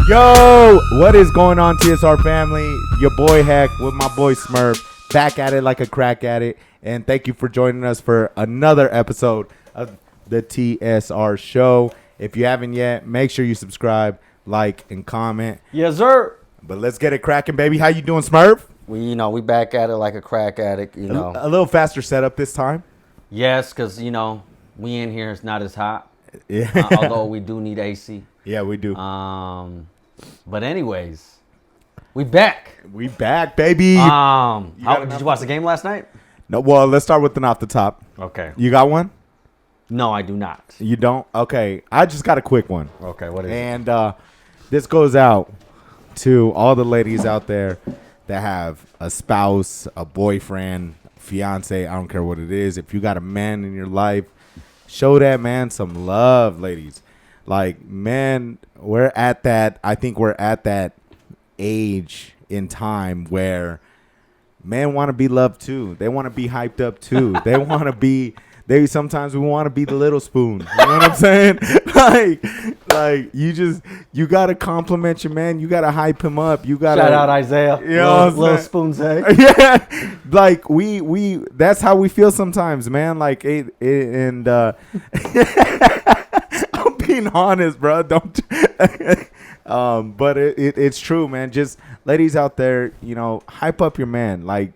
Yo, what is going on, TSR family? Your boy Heck with my boy Smurf, back at it like a crack at it. And thank you for joining us for another episode of the TSR show. If you haven't yet, make sure you subscribe, like, and comment. Yes, sir. But let's get it cracking, baby. How you doing, Smurf? We back at it like a crack addict, A little faster setup this time. Yes, because, we in here, it's not as hot. Yeah. Although we do need AC. Yeah, we do. But anyways, we back. We back, baby. Did you watch the game last night? No. Well, let's start with the off the top. Okay. You got one? No, I do not. You don't? Okay. I just got a quick one. Okay, what is it? And this goes out to all the ladies out there that have a spouse, a boyfriend, fiance, I don't care what it is. If you got a man in your life, show that man some love, ladies. Like, man, I think we're at that age in time where men want to be loved too. They want to be hyped up too. Sometimes we want to be the little spoon. You know what I'm saying? like you got to compliment your man. You got to hype him up. You got to shout out Isaiah. You know little spoon's egg. Yeah. Like we that's how we feel sometimes, man. Like and I'm being honest, bro. Don't but it's true, man. Just ladies out there, hype up your man. Like,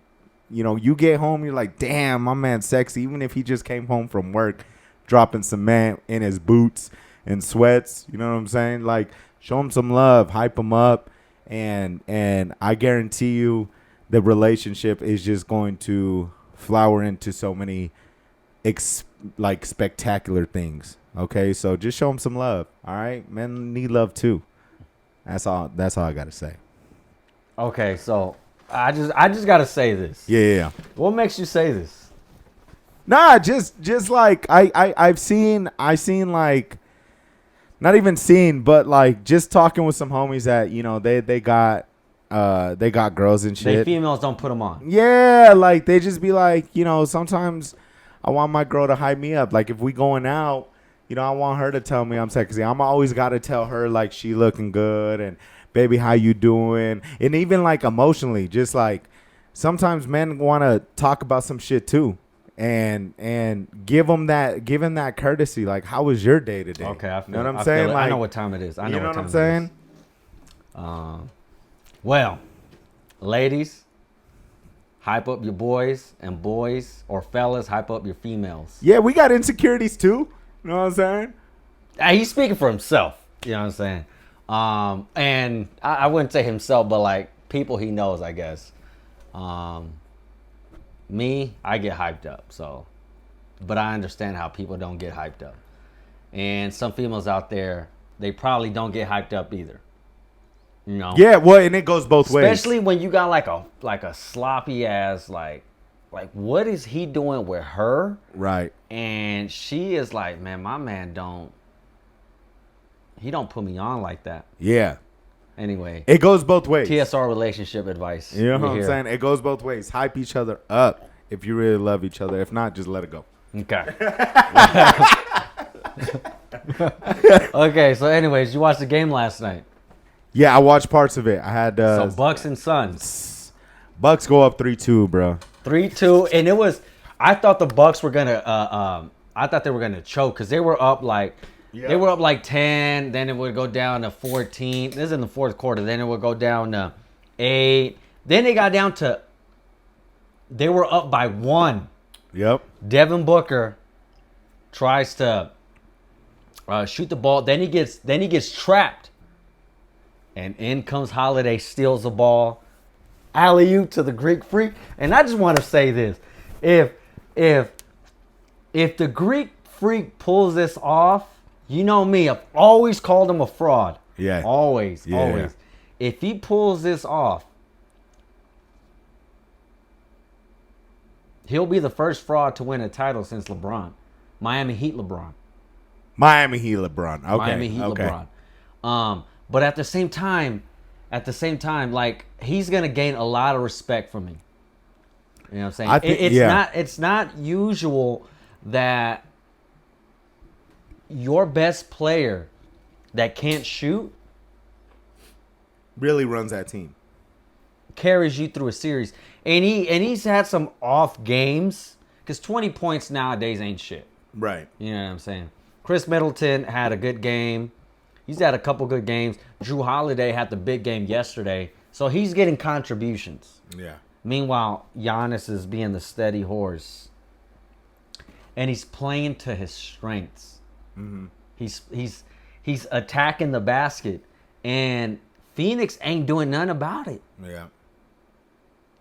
you get home, you're like, damn, my man's sexy. Even if he just came home from work, dropping some man in his boots and sweats. You know what I'm saying? Like, show him some love, hype him up, and I guarantee you, the relationship is just going to flower into so many spectacular things. Okay, so just show him some love. All right, men need love too. That's all I gotta say. Okay, so I just gotta say this. Yeah. What makes you say this? Nah, just like I've seen like, not even seen, but like just talking with some homies that they got girls and shit. They females don't put them on. Yeah, like they just be like, sometimes I want my girl to hype me up. Like if we going out, I want her to tell me I'm sexy. I'm always got to tell her like she looking good and baby, how you doing? And even like emotionally, just like sometimes men want to talk about some shit too, and give him that courtesy. Like, how was your day today? Okay, I feel, you know what I'm I saying? Like, I know what time it is. I know you know what I'm time saying? Well, ladies, hype up your boys, and boys or fellas, hype up your females. Yeah, we got insecurities too. You know what I'm saying? He's speaking for himself. You know what I'm saying? And I wouldn't say himself, but like people he knows, I guess. Me, I get hyped up. So, but I understand how people don't get hyped up. And some females out there, they probably don't get hyped up either. Yeah, well, and it goes both ways. Especially when you got like a sloppy ass like what is he doing with her? Right. And she is like, man, my man don't put me on like that. Yeah. Anyway, it goes both ways. TSR relationship advice. You know what I'm saying? It goes both ways. Hype each other up if you really love each other. If not, just let it go. Okay. Okay, so anyways, you watched the game last night. Yeah, I watched parts of it. I had so Bucks and Suns. Bucks go up 3-2, bro. 3-2, and it was. I thought the Bucks were gonna. I thought they were gonna choke because they were up like. Yep. They were up like 10. Then it would go down to 14. This is in the fourth quarter. Then it would go down to 8. Then they got down to. They were up by 1. Yep. Devin Booker tries to shoot the ball. Then he gets trapped. And in comes Holiday, steals the ball. Alley-oop to the Greek Freak. And I just want to say this. If the Greek Freak pulls this off, you know me, I've always called him a fraud. Yeah. Always. Yeah. If he pulls this off, he'll be the first fraud to win a title since LeBron. Miami Heat LeBron. Okay. Miami Heat LeBron. But at the same time, like he's gonna gain a lot of respect from me. You know what I'm saying? It's not usual that your best player that can't shoot Really runs that team. Carries you through a series. And he's had some off games. Because 20 points nowadays ain't shit. Right. You know what I'm saying? Chris Middleton had a good game. He's had a couple good games. Drew Holiday had the big game yesterday. So he's getting contributions. Yeah. Meanwhile, Giannis is being the steady horse. And he's playing to his strengths. Mm-hmm. He's attacking the basket. And Phoenix ain't doing nothing about it. Yeah.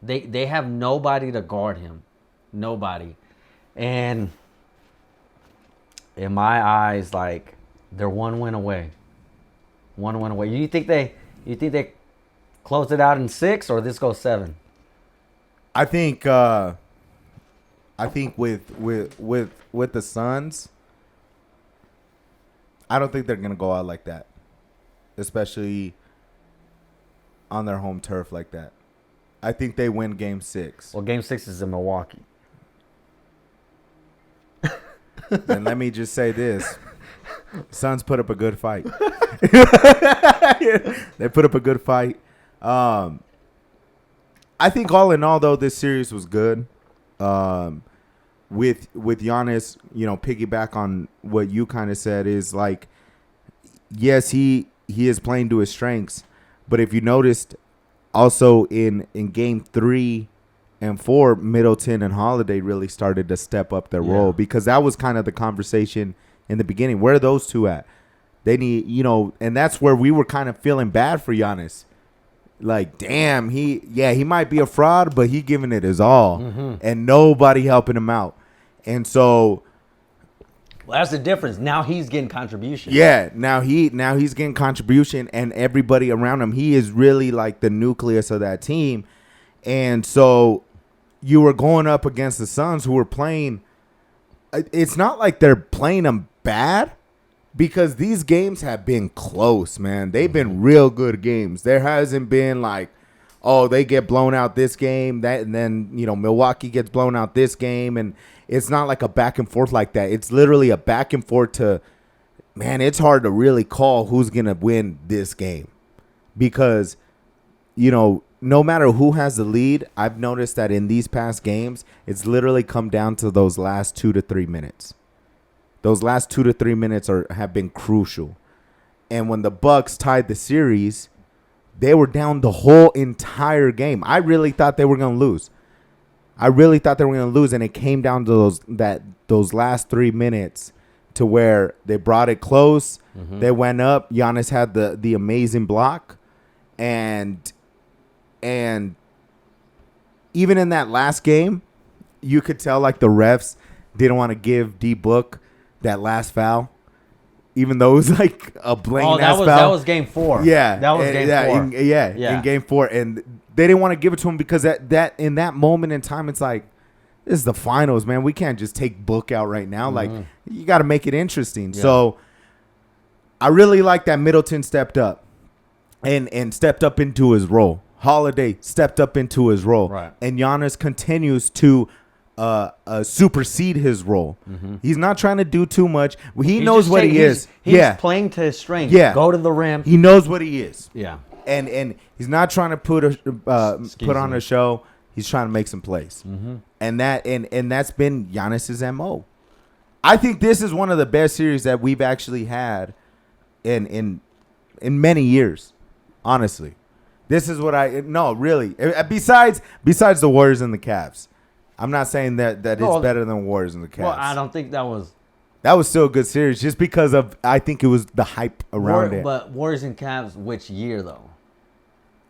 They have nobody to guard him. Nobody. And in my eyes, like, they're one win away. One win away. You think they close it out in 6 or this goes 7? I think with the Suns, I don't think they're gonna go out like that. Especially on their home turf like that. I think they win game 6. Well, game 6 is in Milwaukee. And let me just say this. Suns put up a good fight. They put up a good fight. I think all in all, though, this series was good. With Giannis, piggyback on what you kind of said is like, yes, he is playing to his strengths. But if you noticed, also in game 3 and 4, Middleton and Holiday really started to step up their role, because that was kind of the conversation in the beginning. Where are those two at? They need, and that's where we were kind of feeling bad for Giannis. Like, damn, he might be a fraud, but he giving it his all, and nobody helping him out. And so, well, that's the difference. Now he's getting contribution. Yeah, now he's getting contribution, and everybody around him, he is really like the nucleus of that team. And so you were going up against the Suns, who were playing. It's not like they're playing them bad, because these games have been close, man. They've been real good games. There hasn't been like, oh, they get blown out this game, and then Milwaukee gets blown out this game, and it's not like a back and forth like that. It's literally a back and forth to, man, it's hard to really call who's gonna win this game, because no matter who has the lead, I've noticed that in these past games, it's literally come down to those last 2 to 3 minutes. Those last 2 to 3 minutes have been crucial. And when the Bucks tied the series, they were down the whole entire game. I really thought they were going to lose. And it came down to those last 3 minutes to where they brought it close. Mm-hmm. They went up. Giannis had the amazing block. And even in that last game, you could tell like the refs didn't want to give D-Book that last foul, even though it was like a blatant ass foul. That was game 4. Yeah, that was game 4. In game 4, and they didn't want to give it to him because that in that moment in time, it's like, this is the finals, man. We can't just take Book out right now. Like, you got to make it interesting. Yeah. So I really like that Middleton stepped up and stepped up into his role. Holiday stepped up into his role, right. And Giannis continues to supersede his role. Mm-hmm. He's not trying to do too much. He knows what he is. He's playing to his strength. Yeah, go to the rim. He knows what he is. Yeah, and he's not trying to put on a show. He's trying to make some plays, and that's been Giannis's MO. I think this is one of the best series that we've actually had in many years. Honestly, this is what really. Besides the Warriors and the Cavs. I'm not saying that it's better than Warriors and the Cavs. Well, I don't think that was still a good series, just because of, I think it was the hype around it. But Warriors and Cavs, which year though?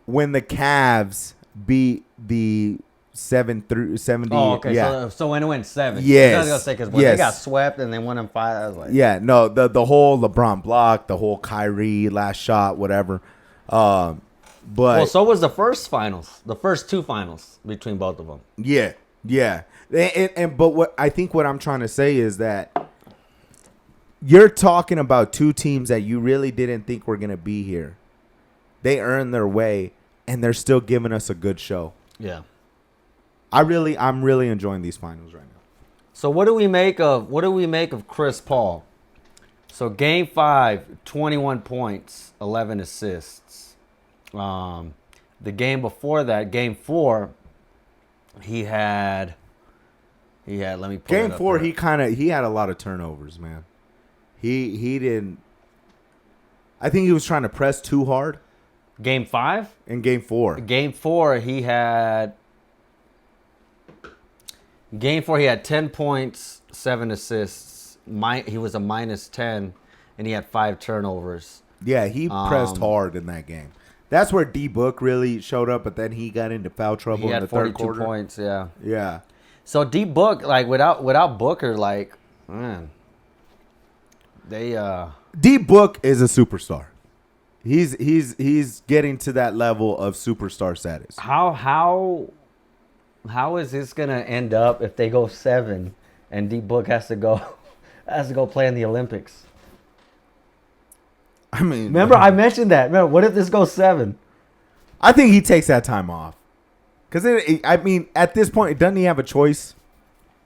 When the Cavs beat the 70. Oh, okay. Yeah. So when it went 7. Yes. I was gonna say, because when they got swept and they won in 5, I was like, yeah, no, the whole LeBron block, the whole Kyrie last shot, whatever. But so was the first finals, the first 2 finals between both of them. Yeah. Yeah, but what I'm trying to say is that you're talking about 2 teams that you really didn't think were going to be here. They earned their way, and they're still giving us a good show. Yeah, I'm really enjoying these finals right now. So what do we make of Chris Paul? So game 5, 21 points, 11 assists. The game before that, game 4, he had. Let me pull Game it up 4, here. he had a lot of turnovers, man. He didn't. I think he was trying to press too hard Game 5. in Game 4. Game 4, he had. Game 4, he had 10 points, 7 assists. He was a -10, and he had 5 turnovers. Yeah, he pressed hard in that game. That's where D Book really showed up, but then he got into foul trouble He in had the third 42 quarter. points, yeah. Yeah. So D Book, like without Booker, like, man, they D Book is a superstar. He's getting to that level of superstar status. how is this gonna end up if they go 7 and D Book has to go play in the Olympics? I mean, Remember, I mentioned that. Remember, what if this goes 7? I think he takes that time off. Because, I mean, at this point, doesn't he have a choice?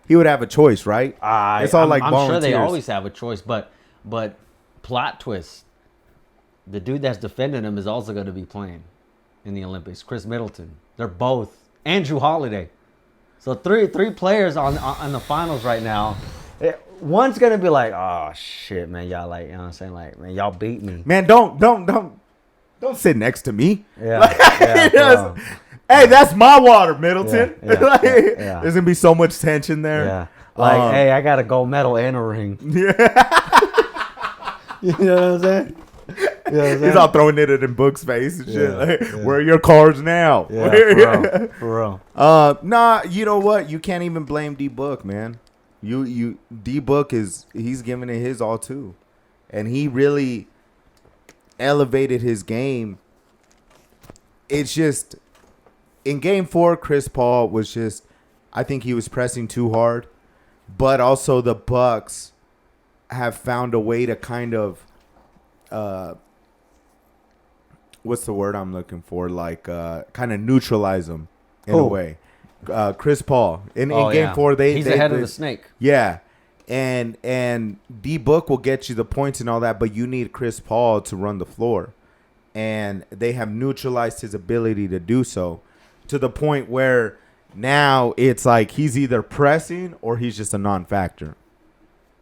He would have a choice, right? It's all like I'm volunteers. sure they always have a choice, but plot twist. The dude that's defending him is also going to be playing in the Olympics. Chris Middleton. They're both. Andrew Holiday. So three players on the finals right now. One's going to be like, oh, shit, man. Y'all like, you know what I'm saying? Like, man, y'all beat me. Man, don't sit next to me. Yeah. Like, Yeah, hey, that's my water, Middleton. Yeah, Like, yeah. There's gonna be so much tension there. Yeah. Like, hey, I got a gold medal and a ring. Yeah. You know what I'm saying? You know what I'm saying? He's all throwing it in Book's face and shit. Yeah, Like, yeah. where are your cards now? Yeah, for real. Nah, you know what? You can't even blame D Book, man. D Book he's giving it his all too. And he really elevated his game. It's just in game 4, Chris Paul was just, I think he was pressing too hard, but also the Bucks have found a way to kind of, what's the word I'm looking for? Like, kind of neutralize him in a way. Chris Paul in game 4, he's the head of the snake. Yeah. And D Book will get you the points and all that, but you need Chris Paul to run the floor. And they have neutralized his ability to do so to the point where now it's like he's either pressing or he's just a non-factor.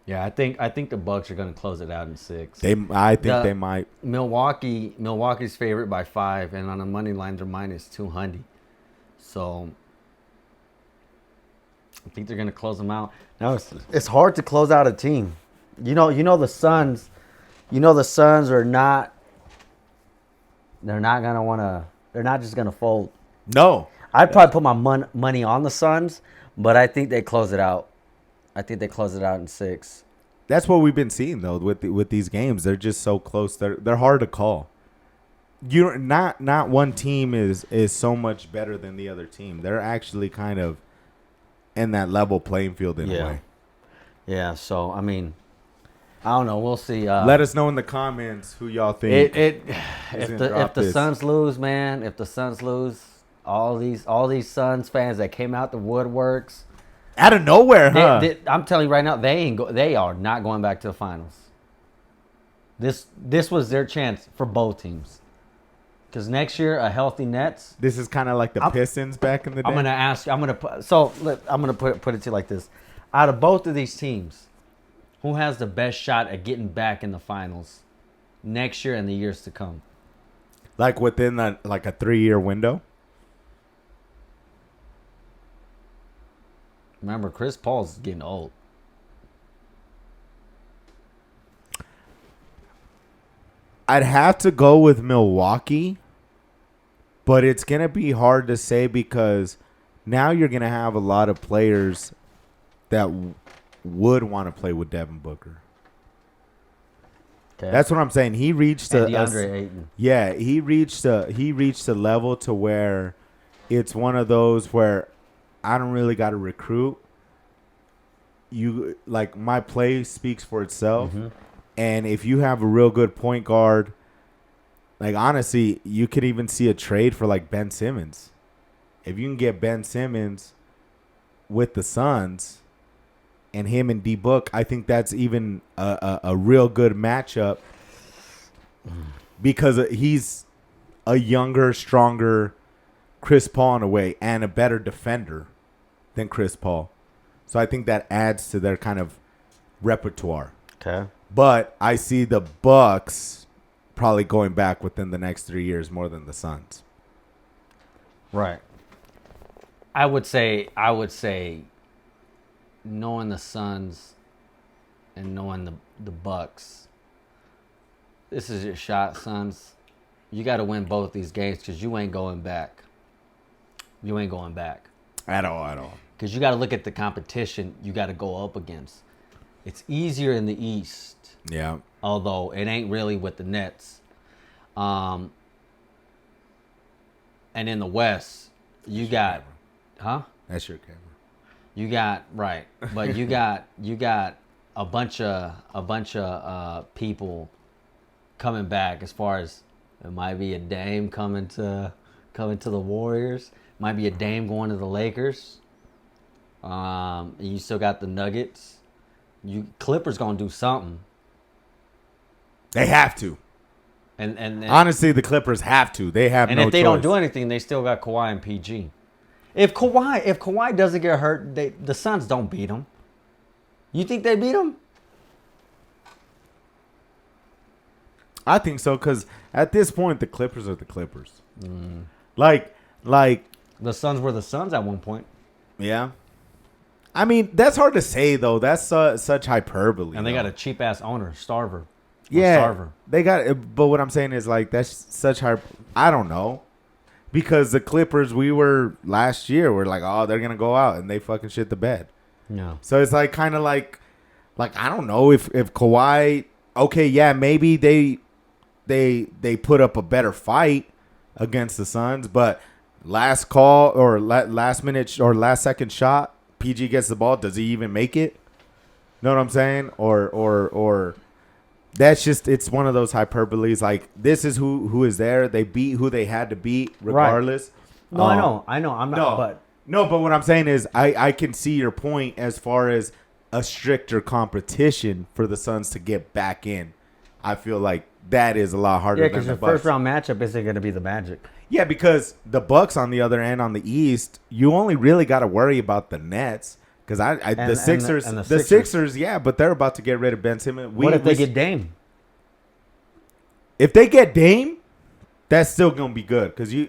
Yeah, I think the Bucks are going to close it out in 6. I think they might. Milwaukee's favorite by 5, and on the money line they're -200. So I think they're going to close them out. Now it's hard to close out a team. You know the Suns. You know the Suns are not. They're not gonna wanna. They're not just gonna fold. No, I'd probably put my money on the Suns, but I think they close it out. I think they close it out in 6. that's what we've been seeing though with these games. They're just so close. They're hard to call. You not one team is so much better than the other team. They're actually kind of in that level playing field in a way. Yeah. So I mean, I don't know. We'll see. Let us know in the comments who y'all think. If the Suns lose, man, if the Suns lose, all these Suns fans that came out the woodworks out of nowhere, huh? I'm telling you right now, they are not going back to the finals. This was their chance for both teams. Because next year, a healthy Nets. This is kind of like the Pistons back in the day. I'm gonna put it to you like this: out of both of these teams, who has the best shot at getting back in the finals next year and the years to come? Like within a 3-year window. Remember, Chris Paul's getting old. I'd have to go with Milwaukee, but it's going to be hard to say because now you're going to have a lot of players that would want to play with Devin Booker. Okay. That's what I'm saying. He reached DeAndre Ayton. Yeah, he reached a level to where it's one of those where I don't really got to recruit. You like my play speaks for itself. Mm-hmm. And if you have a real good point guard, like honestly, you could even see a trade for like Ben Simmons. If you can get Ben Simmons with the Suns and him and D Book, I think that's even a real good matchup because he's a younger, stronger Chris Paul in a way and a better defender than Chris Paul. So I think that adds to their kind of repertoire. Okay. But I see the Bucks probably going back within the next 3 years more than the Suns. Right. I would say knowing the Suns and knowing the Bucks, this is your shot, Suns. You got to win both these games because you ain't going back. You ain't going back. At all. Because you got to look at the competition you got to go up against. It's easier in the East. Yeah. Although it ain't really with the Nets. And in the West, you got, huh? That's your camera. You got right, but you got a bunch of people coming back. As far as it might be a Dame coming to the Warriors, might be a Dame going to the Lakers. You still got the Nuggets. Clippers gonna do something. They have to. And honestly, the Clippers have to. They have no choice. And if they don't do anything, they still got Kawhi and PG. If Kawhi doesn't get hurt, the Suns don't beat him. You think they beat him? I think so because at this point, the Clippers are the Clippers. Like the Suns were the Suns at one point. Yeah. I mean, that's hard to say though. That's such hyperbole. And they got a cheap ass owner, Starver. Yeah, Starver. They got. But what I'm saying is like that's such hype. I don't know. Because the Clippers, we were last year, we're like, oh, they're gonna go out and they fucking shit the bed. Yeah. So it's like kind of like I don't know if Kawhi, okay, yeah, maybe they put up a better fight against the Suns, but last call or last minute or last second shot, PG gets the ball. Does he even make it? Know what I'm saying? Or that's just, it's one of those hyperboles. Like, this is who is there. They beat who they had to beat regardless. Right. No, I know. I'm not. But what I'm saying is I can see your point as far as a stricter competition for the Suns to get back in. I feel like that is a lot harder than the Bucks. Yeah, because your first round matchup isn't going to be the Magic. Yeah, because the Bucks on the other end on the East, you only really got to worry about the Nets. Because the Sixers, yeah, but they're about to get rid of Ben Simmons. What if they get Dame? If they get Dame, that's still gonna be good because you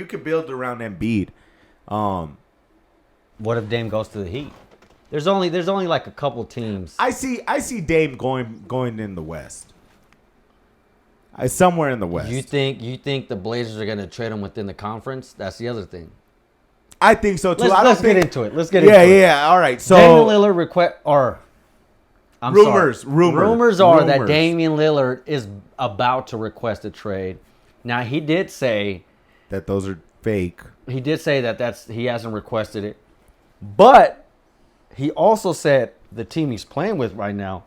can build around Embiid. What if Dame goes to the Heat? There's only like a couple teams. I see Dame going in the West. Somewhere in the West. You think the Blazers are gonna trade him within the conference? That's the other thing. I think so too. Let's get into it. Yeah. All right. So Damian Lillard rumors are that Damian Lillard is about to request a trade. Now he did say that those are fake. He did say that he hasn't requested it, but he also said the team he's playing with right now,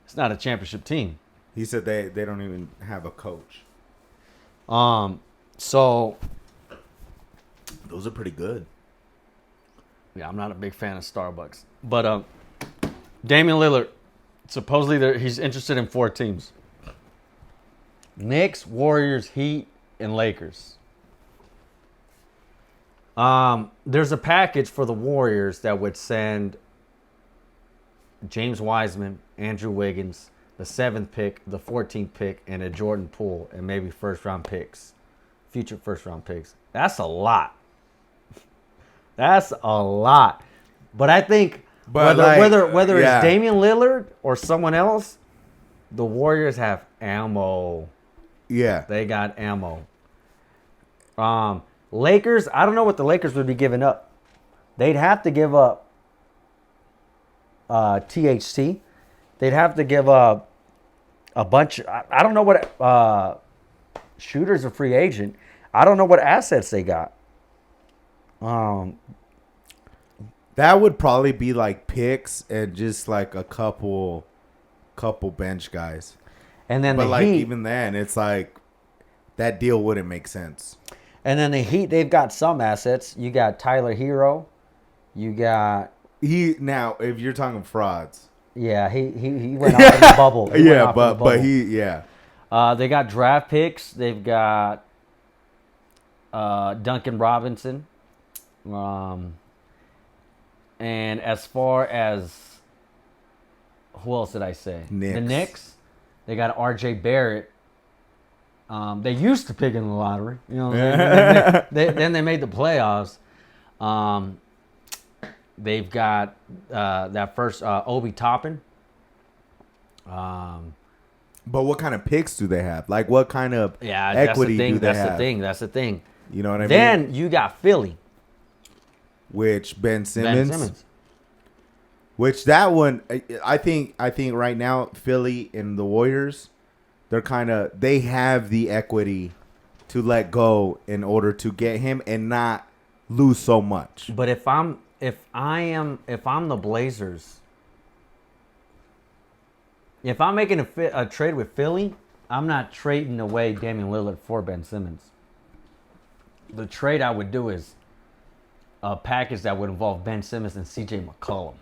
it's not a championship team. He said they don't even have a coach. So those are pretty good. Yeah, I'm not a big fan of Starbucks. But Damian Lillard, supposedly he's interested in 4 teams. Knicks, Warriors, Heat, and Lakers. There's a package for the Warriors that would send James Wiseman, Andrew Wiggins, the 7th pick, the 14th pick, and a Jordan Poole, and maybe first-round picks, future first-round picks. That's a lot. That's a lot. But I think whether it's Damian Lillard or someone else, the Warriors have ammo. Yeah. They got ammo. Lakers, I don't know what the Lakers would be giving up. They'd have to give up THC. They'd have to give up a bunch. I don't know what Shooter's a free agent. I don't know what assets they got. That would probably be like picks and just like a couple bench guys. And then Heat, even then, it's like that deal wouldn't make sense. And then the Heat, they've got some assets. You got Tyler Hero. You got now if you're talking frauds. Yeah, he went off in the bubble. But they got draft picks. They've got Duncan Robinson. And as far as who else did I say? Knicks. The Knicks. They got R.J. Barrett. They used to pick in the lottery, you know. Then they made the playoffs. They've got that first Obi Toppin. But what kind of picks do they have? Like, what kind of equity do they have? That's the thing. You know what I mean? Then you got Philly. Which Ben Simmons. Which that one, I think right now Philly and the Warriors, they have the equity to let go in order to get him and not lose so much. But if I'm the Blazers, if I'm making a trade with Philly, I'm not trading away Damian Lillard for Ben Simmons. The trade I would do is a package that would involve Ben Simmons and C.J. McCollum.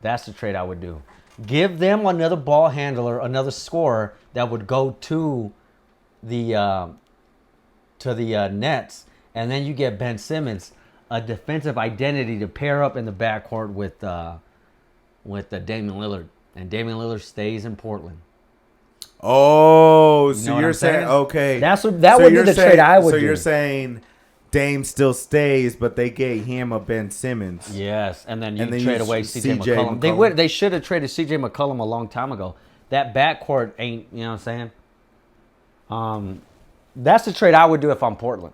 That's the trade I would do. Give them another ball handler, another scorer that would go to the Nets, and then you get Ben Simmons, a defensive identity to pair up in the backcourt with Damian Lillard, and Damian Lillard stays in Portland. Oh, so you're saying okay? That would be the trade I would do. So you're saying Dame still stays, but they gave him a Ben Simmons. Yes, and then you trade away C.J. McCollum. They should have traded C.J. McCollum a long time ago. That backcourt ain't, you know what I'm saying? That's the trade I would do if I'm Portland.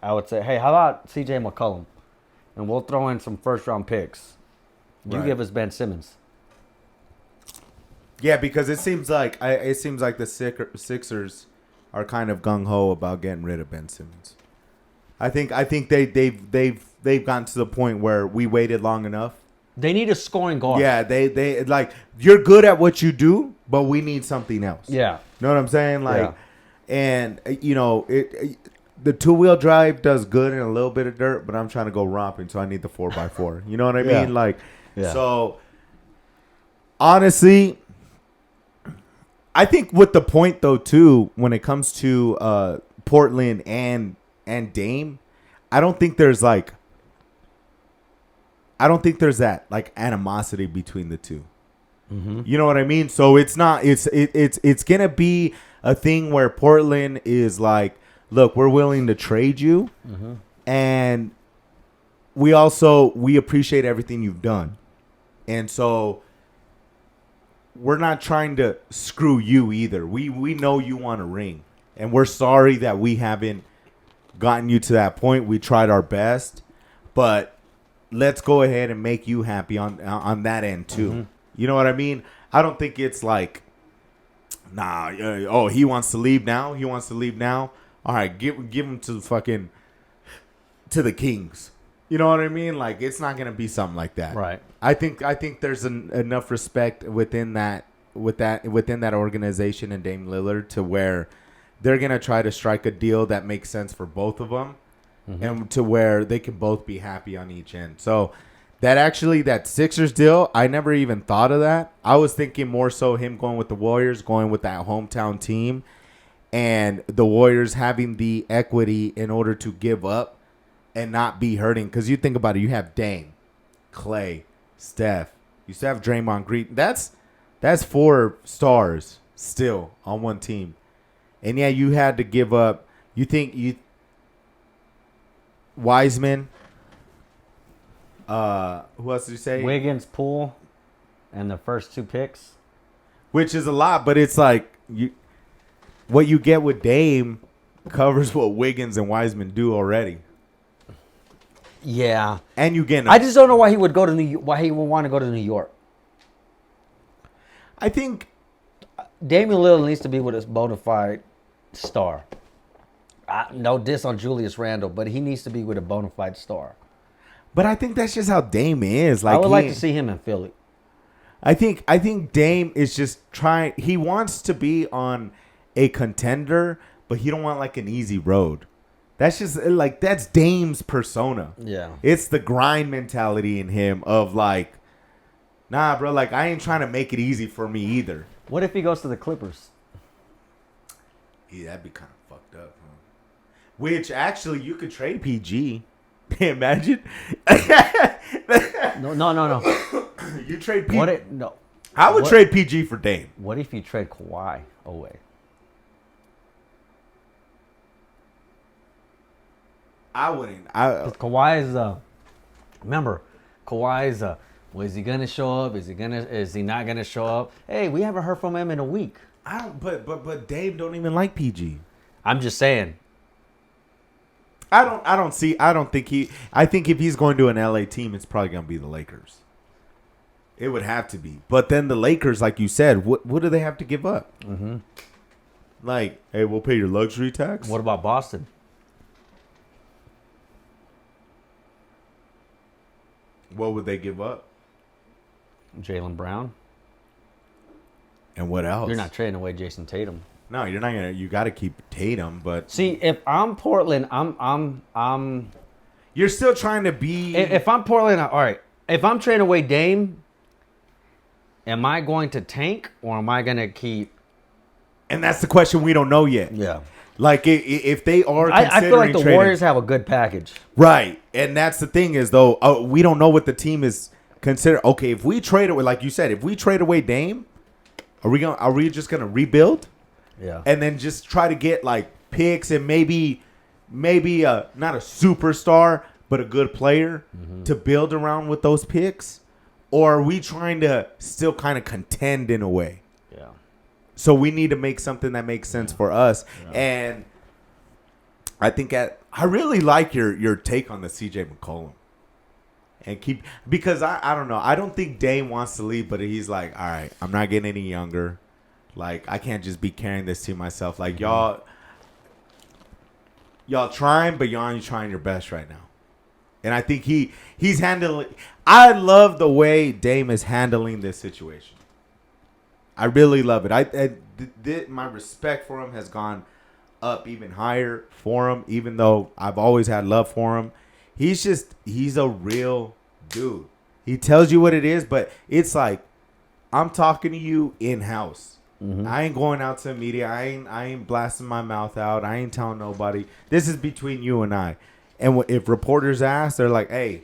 I would say, hey, how about C.J. McCollum? And we'll throw in some first-round picks. You give us Ben Simmons. Yeah, because it seems like the Sixers are kind of gung ho about getting rid of Ben Simmons. I think they've gotten to the point where we waited long enough. They need a scoring guard. Yeah, they like, you're good at what you do, but we need something else. Yeah, know what I'm saying? Like, and you know the 2-wheel drive does good in a little bit of dirt, but I'm trying to go romping, so I need the 4x4. You know what I mean? Like, so honestly, I think with the point though too, when it comes to Portland and Dame, I don't think there's that like animosity between the two. Mm-hmm. You know what I mean? So it's not. It's gonna be a thing where Portland is like, look, we're willing to trade you, and we appreciate everything you've done, and so we're not trying to screw you either. We know you want a ring, and we're sorry that we haven't gotten you to that point. We tried our best, but let's go ahead and make you happy on that end too. Mm-hmm. You know what I mean? I don't think it's like, nah, he wants to leave now. He wants to leave now. All right, give him to the Kings. You know what I mean? Like, it's not gonna be something like that. Right. I think there's enough respect within that organization and Dame Lillard to where they're gonna try to strike a deal that makes sense for both of them, and to where they can both be happy on each end. So that Sixers deal, I never even thought of that. I was thinking more so him going with the Warriors, going with that hometown team, and the Warriors having the equity in order to give up and not be hurting. Because you think about it, you have Dame, Clay, Steph. You still have Draymond Green. That's 4 stars still on one team. And yeah, you had to give up. Wiseman. Who else did you say? Wiggins, Poole, and the first 2 picks. Which is a lot, but it's like what you get with Dame covers what Wiggins and Wiseman do already. Yeah, and you get. I just don't know why he would go to why he would want to go to New York. I think Damian Lillard needs to be with a bona fide star. No diss on Julius Randle, but he needs to be with a bona fide star. But I think that's just how Dame is. Like, I would like to see him in Philly. I think Dame is just trying. He wants to be on a contender, but he don't want like an easy road. That's just like, that's Dame's persona. Yeah, it's the grind mentality in him of like, nah, bro. Like, I ain't trying to make it easy for me either. What if he goes to the Clippers? Yeah, that'd be kind of fucked up, huh? Which actually, you could trade PG. Imagine. No. You trade PG. What it, no. I would trade PG for Dame. What if you trade Kawhi away? I wouldn't. Kawhi is remember, Kawhi is well, is he gonna show up? Is he not gonna show up? Hey, we haven't heard from him in a week. I don't. But Dame don't even like PG. I'm just saying. I don't think he. I think if he's going to an LA team, it's probably gonna be the Lakers. It would have to be. But then the Lakers, like you said, what do they have to give up? Mm-hmm. Like, hey, we'll pay your luxury tax. What about Boston? What would they give up? Jaylen Brown. And what else? You're not trading away Jason Tatum. No, you're not gonna. You got to keep Tatum, but see, if I'm Portland, I'm. You're still trying to be. If I'm Portland, all right. If I'm trading away Dame, am I going to tank or am I gonna keep? And that's the question we don't know yet. Yeah. Like if they are, I feel like the Warriors have a good package. Right, and that's the thing is though we don't know what the team is consider. Okay, if we trade away, like you said, if we trade away Dame, are we just gonna rebuild? Yeah. And then just try to get like picks and maybe not a superstar but a good player to build around with those picks, or are we trying to still kind of contend in a way? Yeah. So we need to make something that makes sense for us. Yeah. And I think I really like your take on the CJ McCollum. And because I don't know. I don't think Dame wants to leave, but he's like, all right, I'm not getting any younger. Like, I can't just be carrying this to myself. Like, y'all trying, but y'all ain't trying your best right now. And I think he's handling. I love the way Dame is handling this situation. I really love it. My respect for him has gone up even higher for him, even though I've always had love for him. He's a real dude. He tells you what it is, but it's like, I'm talking to you in-house. Mm-hmm. I ain't going out to the media. I ain't blasting my mouth out. I ain't telling nobody. This is between you and I. And if reporters ask, they're like, hey,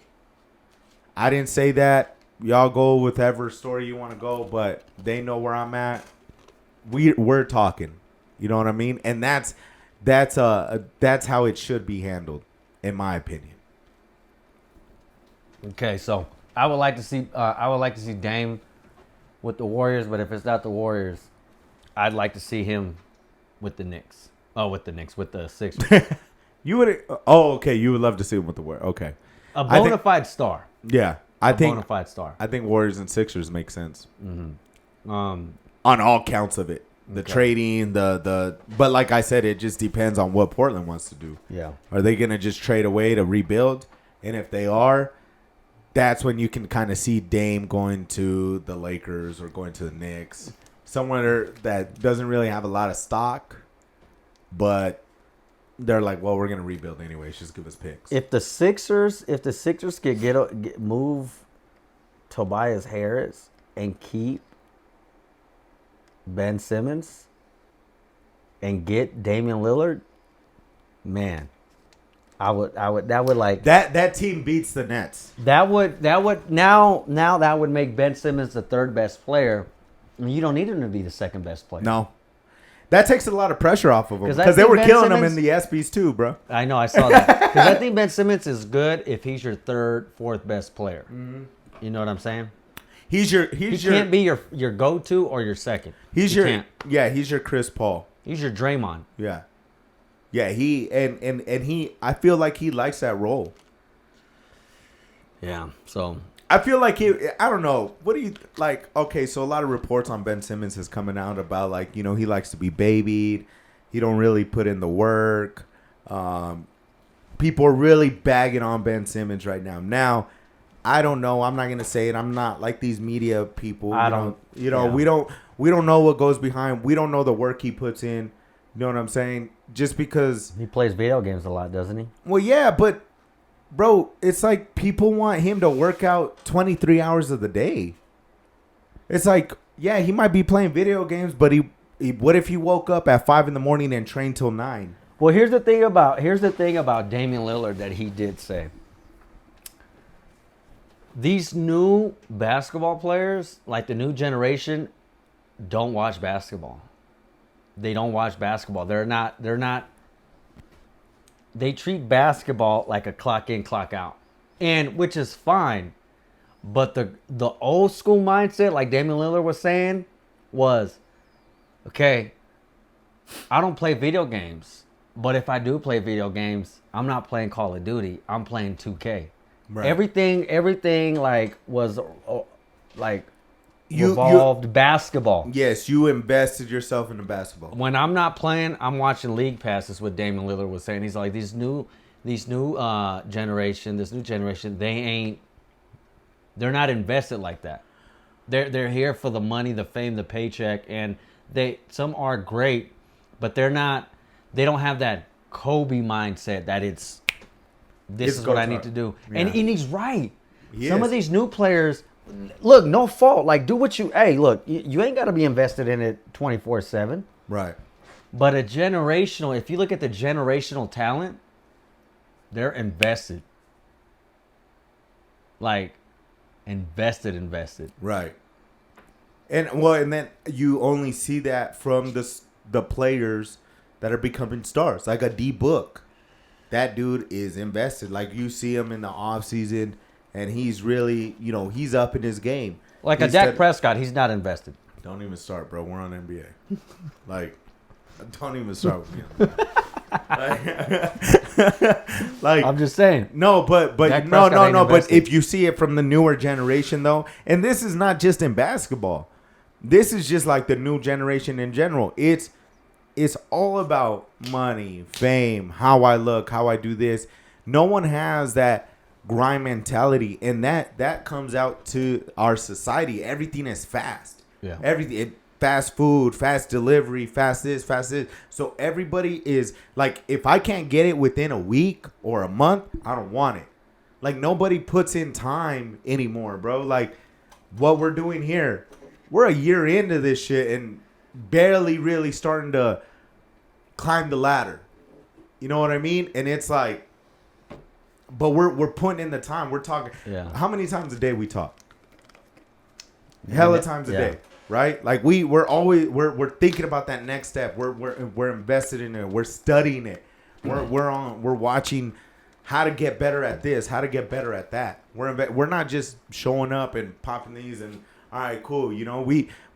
I didn't say that. Y'all go with whatever story you want to go, but they know where I'm at. We're talking. You know what I mean? And that's how it should be handled, in my opinion. Okay, so I would like to see Dame with the Warriors, but if it's not the Warriors, I'd like to see him with the Knicks. Oh, with the Sixers. You would? Oh, okay. You would love to see him with the Warriors. Okay, a bona fide star. Yeah, I think bona fide star. I think Warriors and Sixers make sense. Mm-hmm. On all counts of it, the trading, but like I said, it just depends on what Portland wants to do. Yeah, are they gonna just trade away to rebuild? And if they are, that's when you can kind of see Dame going to the Lakers or going to the Knicks, somewhere that doesn't really have a lot of stock, but they're like, well, we're gonna rebuild anyways. Just give us picks. If the Sixers could move Tobias Harris and keep Ben Simmons and get Damian Lillard, man, that team beats the Nets. That would make Ben Simmons the third best player. And you don't need him to be the second best player. No. That takes a lot of pressure off of him because they were killing him in the ESPYs too, bro. I know, I saw that. Because I think Ben Simmons is good if he's your third, fourth best player. Mm-hmm. You know what I'm saying? He can't be your go-to or your second. He's your Chris Paul. He's your Draymond. Yeah. Yeah, I feel like he likes that role. Yeah, so I feel like I don't know. What do you like? Okay, so a lot of reports on Ben Simmons is coming out about like, he likes to be babied. He don't really put in the work. People are really bagging on Ben Simmons right now. Now, I don't know. I'm not gonna say it. I'm not like these media people. We don't know what goes behind. We don't know the work he puts in. You know what I'm saying? Just because he plays video games a lot, doesn't he? Well, yeah, but bro, it's like people want him to work out 23 hours of the day. It's like, yeah, he might be playing video games, but What if he woke up at 5 in the morning and trained till 9? Well, here's the thing about Damian Lillard that he did say. These new basketball players, like the new generation, don't watch basketball. They don't watch basketball. They're not. They treat basketball like a clock in, clock out, and which is fine. But the old school mindset, like Damian Lillard was saying, was, okay, I don't play video games. But if I do play video games, I'm not playing Call of Duty. I'm playing 2K. Right. Everything like was like revolved basketball. Yes, you invested yourself into basketball. When I'm not playing, I'm watching League Pass. That's what Damian Lillard was saying. He's like, this new generation, they're not invested like that. They're here for the money, the fame, the paycheck, and some are great, but they're not. They don't have that Kobe mindset that this is what I need to do. Yeah. And he's right. Some of these new players, look, no fault. Like, do what you you ain't got to be invested in it 24/7. Right. But if you look at the generational talent, they're invested. Like, invested. Right. And then you only see that from the players that are becoming stars, like a D Book. That dude is invested. Like, you see him in the off season, and he's really, he's up in his game. Like a Dak Prescott, he's not invested. Don't even start, bro. We're on NBA. Like, don't even start. Like, I'm just saying. No, but no. But if you see it from the newer generation, though, and this is not just in basketball. This is just like the new generation in general. It's all about money, fame, how I look, how I do this. No one has that grind mentality, and that comes out to our society. Everything is fast. Yeah. Everything, fast food, fast delivery, fast this, fast this. So everybody is like, if I can't get it within a week or a month, I don't want it. Like, nobody puts in time anymore, bro. Like, what we're doing here, we're a year into this shit and barely really starting to climb the ladder. You know what I mean? And it's like, but we're putting in the time. We're talking. Yeah. How many times a day we talk? Hella times a day, right? Like, we're thinking about that next step. We're invested in it. We're studying it. We're watching how to get better at this, how to get better at that. We're not just showing up and popping these and, all right, cool.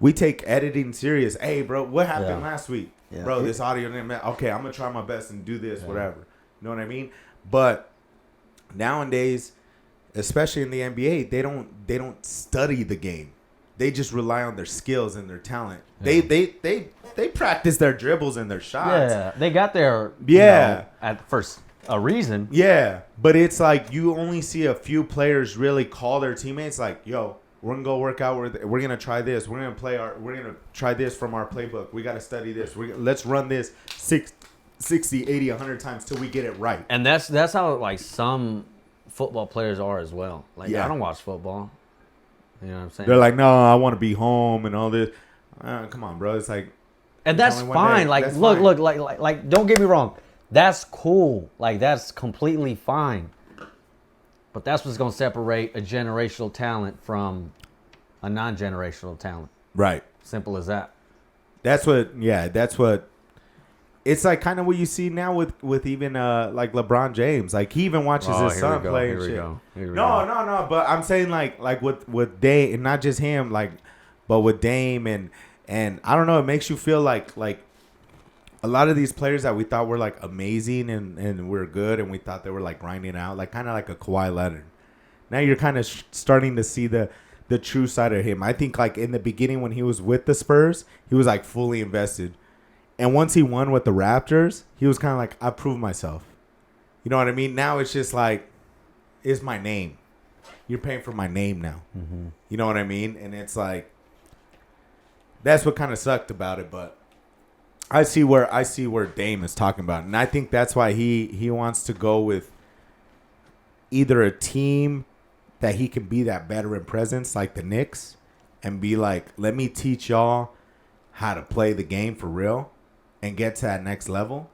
We take editing serious. Hey, bro, what happened last week? Yeah. Bro, this audio didn't matter. Okay, I'm gonna try my best and do this, whatever. You know what I mean? But nowadays, especially in the NBA, they don't study the game. They just rely on their skills and their talent. Yeah. They practice their dribbles and their shots. Yeah, they got there. At first a reason. Yeah, but it's like you only see a few players really call their teammates like, "Yo, we're gonna go work out. We're gonna try this. We're gonna try this from our playbook. We gotta study this. Let's run this 60, 80, 100 times till we get it right." And that's how like some football players are as well. Like, I don't watch football. You know what I'm saying? They're like, "No, I want to be home and all this." Come on, bro. It's like, and that's fine. Like, that's look, like, don't get me wrong. That's cool. Like, that's completely fine. But that's what's going to separate a generational talent from a non-generational talent. Right. Simple as that. That's what. It's like kind of what you see now with even like LeBron James. Like, he even watches his son play and shit. No. But I'm saying like with Dame, and not just him, like, but with Dame and I don't know. It makes you feel like a lot of these players that we thought were like amazing and we're good, and we thought they were like grinding out, like kind of like a Kawhi Leonard. Now you're kind of starting to see the true side of him. I think like in the beginning when he was with the Spurs, he was like fully invested. And once he won with the Raptors, he was kind of like, I proved myself. You know what I mean? Now it's just like, it's my name. You're paying for my name now. Mm-hmm. You know what I mean? And it's like, that's what kind of sucked about it. But I see where Dame is talking about. And I think that's why he wants to go with either a team that he can be that veteran presence like the Knicks and be like, let me teach y'all how to play the game for real and get to that next level,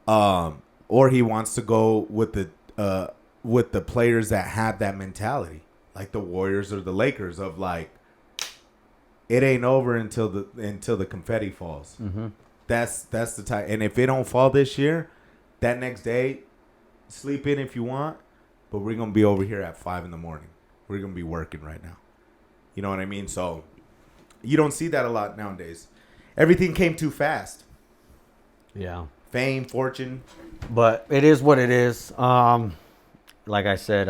or he wants to go with the players that have that mentality, like the Warriors or the Lakers, of like, it ain't over until the confetti falls. Mm-hmm. That's the type. And if it don't fall this year, that next day, sleep in if you want, but we're gonna be over here at 5 a.m. We're gonna be working right now. You know what I mean? So you don't see that a lot nowadays. Everything came too fast. Yeah. Fame, fortune. But it is what it is. Like I said,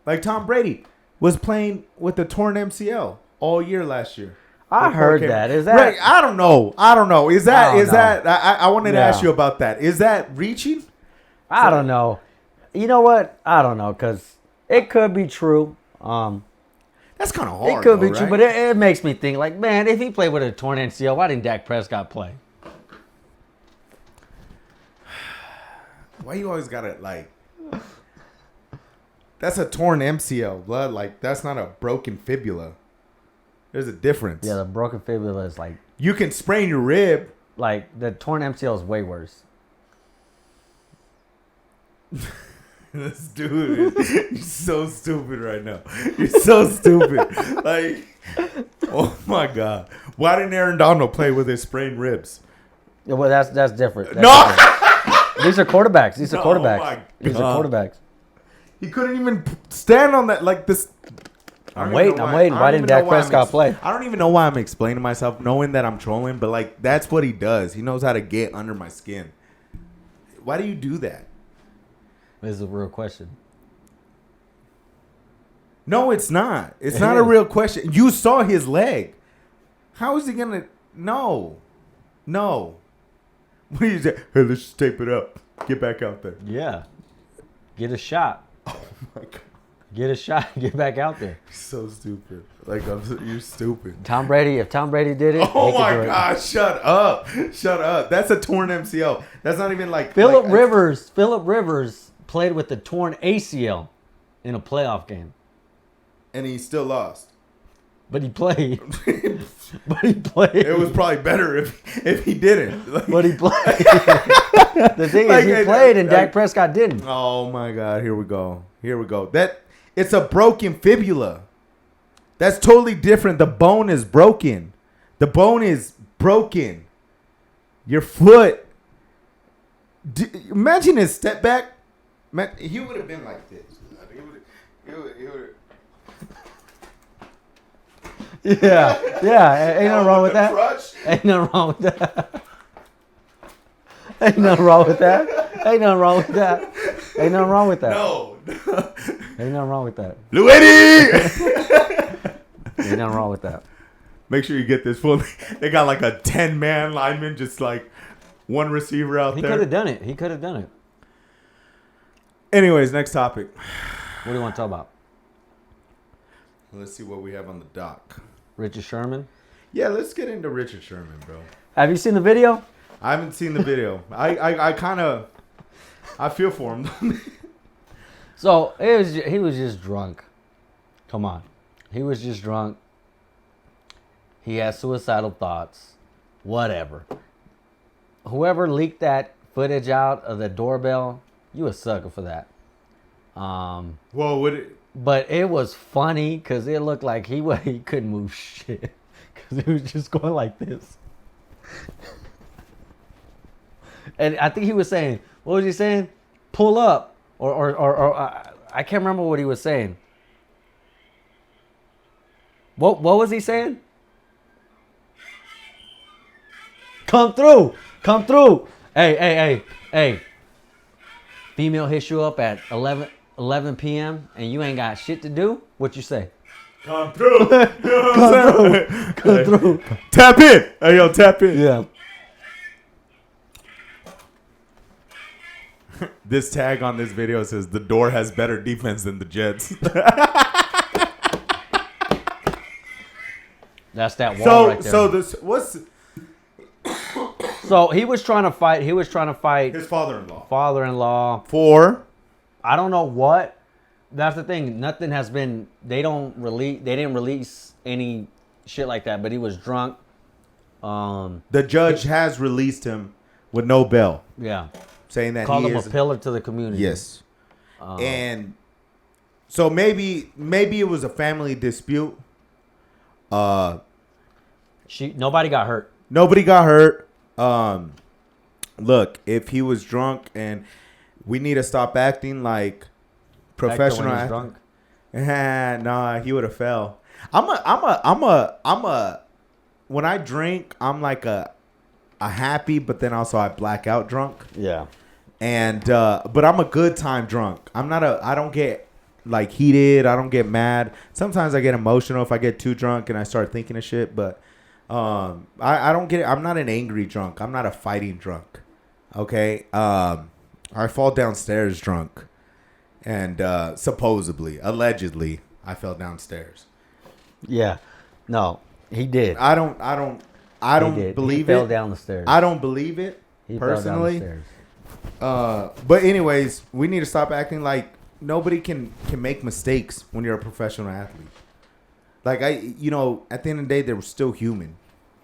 like Tom Brady was playing with a torn MCL all year last year. I heard that. Is that right? I don't know. Is that I wanted to ask Yeah. you about that. Is that reaching? I don't know. You know what? I don't know, because it could be true. That's kind of hard. It could be though, true, right? but it makes me think, like, man, if he played with a torn NCL, why didn't Dak Prescott play? Why you always gotta like? That's a torn MCL, blood. Like, that's not a broken fibula. There's a difference. Yeah, the broken fibula is You can sprain your rib. like the torn MCL is way worse. This dude is so stupid right now. You're so stupid. Like, oh my God. Why didn't Aaron Donald play with his sprained ribs? Yeah, well, that's different. That's No! different. These are quarterbacks. These are Oh quarterbacks. my These are God. quarterbacks. He couldn't even stand on that like this. I'm waiting. Why didn't Dak Prescott play? I don't even know why I'm explaining myself, knowing that I'm trolling, but like, that's what he does. He knows how to get under my skin. Why do you do that? This is a real question. No, it's not. It's It not a is. real question. You saw his leg. How is he gonna? No. What do you say? Hey, let's just tape it up. Get back out there. Yeah. Get a shot. Oh my God. Get a shot. Get back out there. You're so stupid. Like, you're stupid. Tom Brady. If Tom Brady did it, Oh he could my do it. God! Shut up! That's a torn MCL. That's not even like Phillip like, Rivers played with the torn ACL in a playoff game, and he still lost. but he played. But he played. It was probably better if he didn't. Like, But he played. The thing Like, is, he played and Dak Prescott didn't. oh my God! Here we go. That it's a broken fibula. That's totally different. The bone is broken. Your foot. Imagine his step back. Man, he would have been like this. He would. Yeah. Ain't nothing wrong with that. Crutch. Ain't nothing wrong with that. Ain't nothing wrong with that. Ain't nothing wrong with that. Ain't nothing wrong with that. No. Ain't nothing wrong with that. Luigi! Ain't nothing wrong with that. Make sure you get this full. They got like a 10-man lineman, just like one receiver out He there. could have done it. Anyways, next topic. What do you want to talk about? Let's see what we have on the dock. Richard Sherman? Yeah, let's get into Richard Sherman, bro. Have you seen the video? I haven't seen the video. I kind of, I feel for him. So he was just drunk. Come on. He was just drunk. He had suicidal thoughts. Whatever. Whoever leaked that footage out of the doorbell, you a sucker for that. Well, would it? But it was funny because it looked like he couldn't move shit because he was just going like this. And I think he was saying, what was he saying? Pull up, or I can't remember what he was saying. What was he saying? Come through. Hey. Female hits you up at 11 p.m. and you ain't got shit to do. What you say? Come through. Come through. Tap in. Hey, yo, tap in. Yeah. This tag on this video says the door has better defense than the Jets. That's that wall right there. So this what's So he was trying to fight. his father-in-law Father-in-law. for? I don't know what. That's the thing. Nothing has been. They didn't release any shit like that. But he was drunk. The judge has released him with no bail. Yeah. Saying that Called he him is a pillar to the community. Yes. And so maybe it was a family dispute. Nobody got hurt. Nobody got hurt. Look, if he was drunk, and we need to stop acting like professional. When he's drunk. Nah, he would have fell. When I drink, I'm like a happy, but then also I black out drunk. Yeah. And but I'm a good time drunk. I don't get like heated. I don't get mad. Sometimes I get emotional if I get too drunk and I start thinking of shit. But I don't get it. I'm not an angry drunk. I'm not a fighting drunk. Okay. I fall downstairs drunk, and allegedly, I fell downstairs. Yeah. No, he did. I don't believe it. He fell down the stairs. I don't believe it personally. Fell down the stairs. But anyways, we need to stop acting like nobody can make mistakes when you're a professional athlete. Like at the end of the day, they were still human,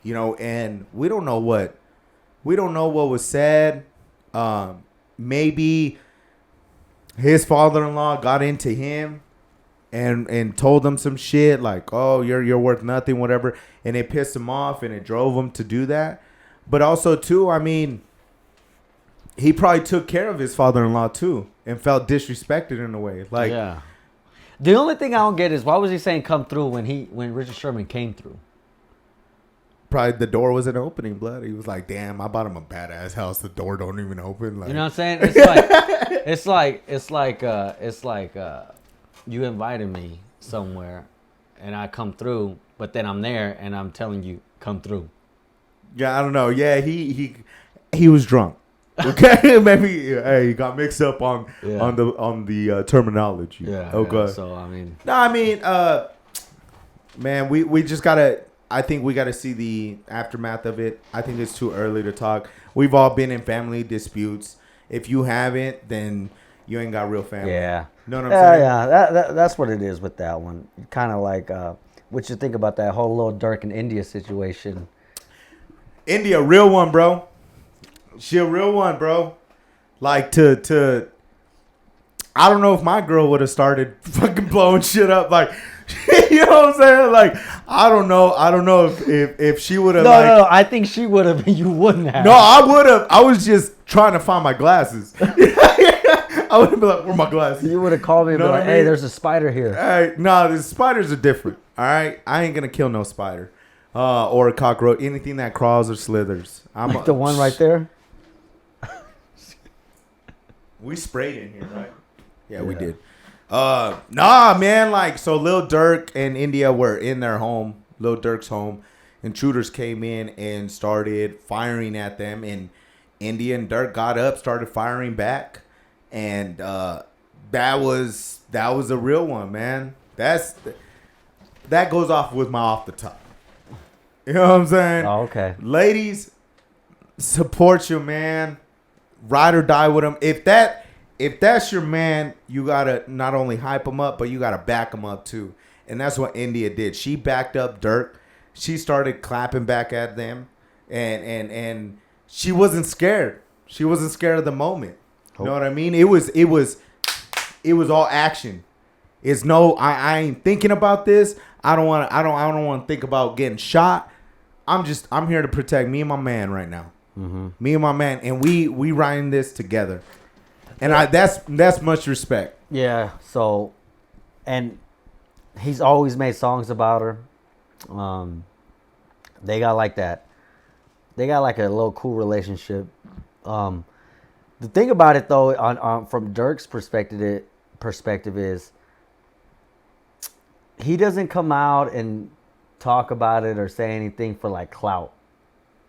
and we don't know what was said. Maybe his father-in-law got into him and told him some shit like, "Oh, you're worth nothing," whatever, and it pissed him off and it drove him to do that. But also too, I mean, he probably took care of his father-in-law too and felt disrespected in a way. Like, yeah. The only thing I don't get is why was he saying come through when Richard Sherman came through? Probably the door wasn't opening, blood. He was like, "Damn, I bought him a badass house. The door don't even open." Like, you know what I'm saying? It's like you invited me somewhere and I come through, but then I'm there and I'm telling you come through. Yeah, I don't know. Yeah, he was drunk. Okay, maybe he got mixed up on the terminology. Yeah. Okay. Yeah, so man, we just gotta. I think we gotta see the aftermath of it. I think it's too early to talk. We've all been in family disputes. If you haven't, then you ain't got real family. Yeah. Know what I'm saying? Yeah. That's what it is with that one. Kind of like what you think about that whole Lil Durk and India situation. India, real one, bro. She a real one, bro. Like to I don't know if my girl would have started fucking blowing shit up. Like, you know what I'm saying? Like, I don't know if she would have. No. I think she would have. You wouldn't have. No, I would have. I was just trying to find my glasses. I would have been like, "Where are my glasses?" You would have called me and been like, "Hey, there's a spider here." Hey, no, the spiders are different. All right, I ain't gonna kill no spider, or a cockroach, anything that crawls or slithers. I'm like the one right there. We sprayed in here, right? Yeah, we did. Nah, man. Like, so Lil Durk and India were in their home, Lil Durk's home. Intruders came in and started firing at them, and India and Durk got up, started firing back, and that was a real one, man. That goes off with my off the top. You know what I'm saying? Oh, okay. Ladies, support your man. Ride or die with him. If that's your man, you gotta not only hype him up, but you gotta back him up too. And that's what India did. She backed up Durk. She started clapping back at them, and she wasn't scared. She wasn't scared of the moment. You know what I mean? It was all action. It's no, I ain't thinking about this. I don't want to think about getting shot. I'm here to protect me and my man right now. Mm-hmm. Me and my man, and we riding this together, and that's much respect. Yeah. So, and he's always made songs about her. They got like that. They got like a little cool relationship. The thing about it though, on from Durk's perspective is he doesn't come out and talk about it or say anything for like clout.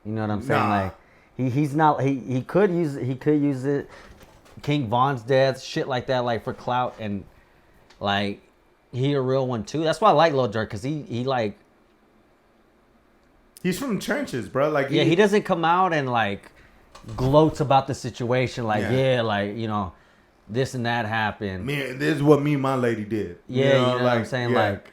You know what I'm saying? Nah. Like he's not he could use it. King Von's death, shit like that, like for clout, and like he a real one too. That's why I like Lil Durk, because he like he's from the trenches, bro. Like he doesn't come out and like gloats about the situation, like like you know, this and that happened. Man, this is what me and my lady did. Yeah, you know what I'm saying? Yeah. Like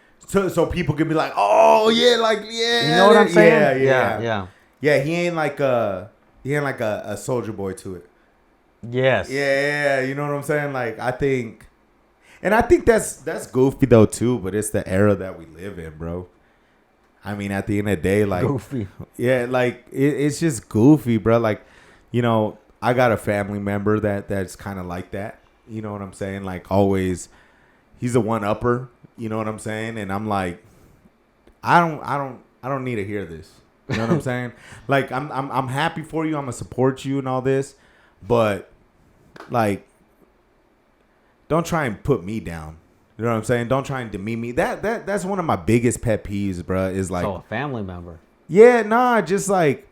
so people can be like, oh yeah, like yeah. You know what I'm saying? Yeah. Yeah, he ain't like a soldier boy to it. Yes. Yeah, you know what I'm saying? Like I think that's goofy though too, but it's the era that we live in, bro. I mean, at the end of the day, like Goofy. yeah, like it's just goofy, bro. Like, you know, I got a family member that's kind of like that. You know what I'm saying? Like always, he's a one upper. You know what I'm saying? And I'm like, I don't need to hear this. You know what I'm saying? Like I'm happy for you. I'm gonna support you and all this, but like, don't try and put me down. You know what I'm saying? Don't try and demean me. That's one of my biggest pet peeves, bro. Is like, So a family member. yeah, nah, just like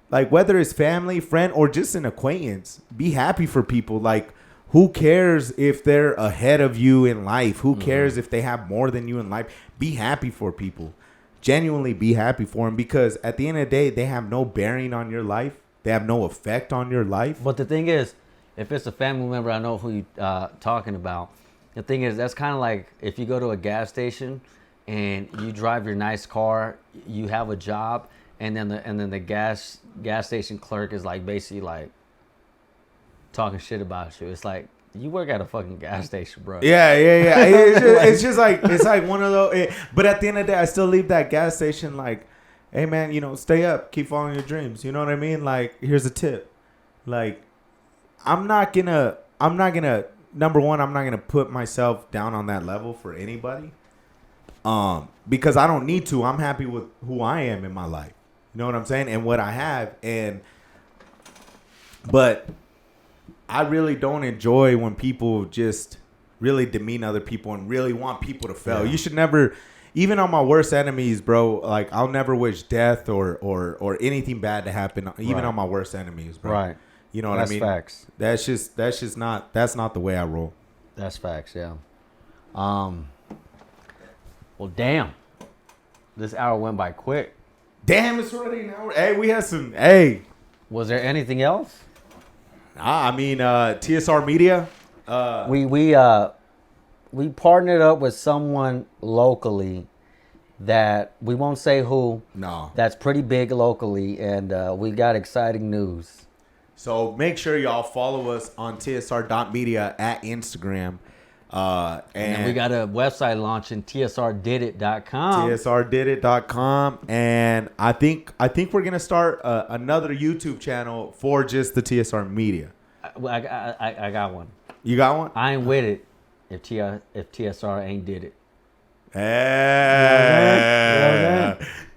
whether it's family, friend, or just an acquaintance, be happy for people. Like, who cares if they're ahead of you in life? Who cares if they have more than you in life? Be happy for people. Genuinely be happy for them, because at the end of the day, they have no bearing on your life. They have no effect on your life. But the thing is, if it's a family member, I know who you talking about. The thing is, that's kind of like if you go to a gas station and you drive your nice car, you have a job, and then the gas station clerk is like basically like talking shit about you. It's like, you work at a fucking gas station, bro. Yeah. It's just like it's like one of those. But at the end of the day, I still leave that gas station like, hey man, you know, stay up, keep following your dreams. You know what I mean? Like, here's a tip. Like, I'm not gonna. Number one, I'm not gonna put myself down on that level for anybody. Because I don't need to. I'm happy with who I am in my life. You know what I'm saying? And what I have. But I really don't enjoy when people just really demean other people and really want people to fail. Yeah. You should never, even on my worst enemies, bro. Like, I'll never wish death or anything bad to happen, even on my worst enemies, bro. Right. You know what That's I mean? Facts. That's not the way I roll. That's facts, yeah. Well, damn. This hour went by quick. Damn, it's already an hour. Hey, we had some. Hey, Was there anything else? I mean, TSR Media. We partnered up with someone locally that we won't say who. No. That's pretty big locally, and we got exciting news. So make sure y'all follow us on tsr.media at Instagram. And we got a website launching, tsrdidit.com. tsrdidit.com. And I think we're going to start another YouTube channel for just the TSR Media. I got one. You got one? I ain't with it if TSR ain't did it. Hey.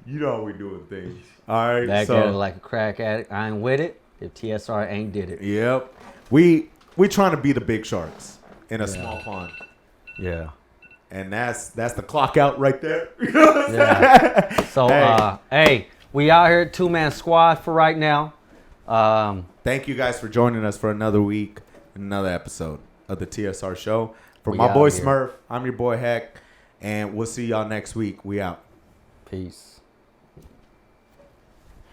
You know how we doing things. All right. Back there like a crack addict. I ain't with it if TSR ain't did it. Yep. We trying to be the big sharks in a small pond. Yeah. And that's the clock out right there. Yeah. So hey, we out here 2-man squad for right now. Thank you guys for joining us for another week, another episode of the TSR show. For We my out boy here. Smurf, I'm your boy Heck, and we'll see y'all next week. We out. Peace.